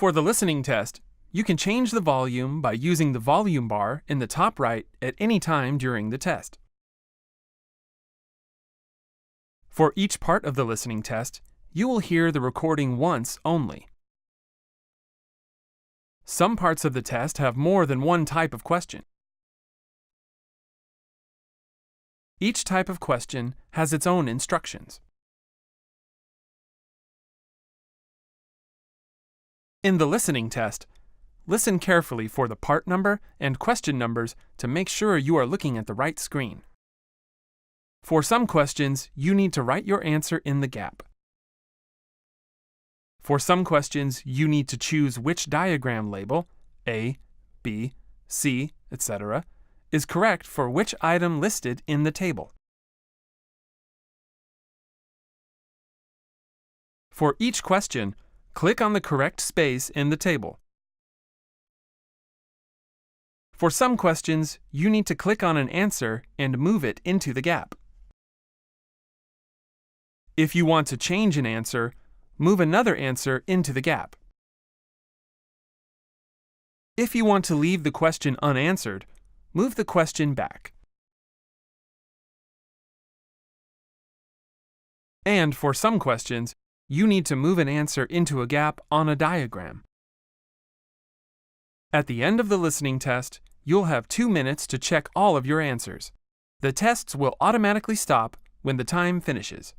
For the listening test, you can change the volume by using the volume bar in the top right at any time during the test. For each part of the listening test, you will hear the recording once only. Some parts of the test have more than one type of question. Each type of question has its own instructions. In the listening test, listen carefully for the part number and question numbers to make sure you are looking at the right screen. For some questions, you need to write your answer in the gap. For some questions, you need to choose which diagram label, A, B, C, etc., is correct for which item listed in the table. For each question, click on the correct space in the table. For some questions, you need to click on an answer and move it into the gap. If you want to change an answer, move another answer into the gap. If you want to leave the question unanswered, move the question back. And for some questions, you need to move an answer into a gap on a diagram. At the end of the listening test, you'll have 2 minutes to check all of your answers. The tests will automatically stop when the time finishes.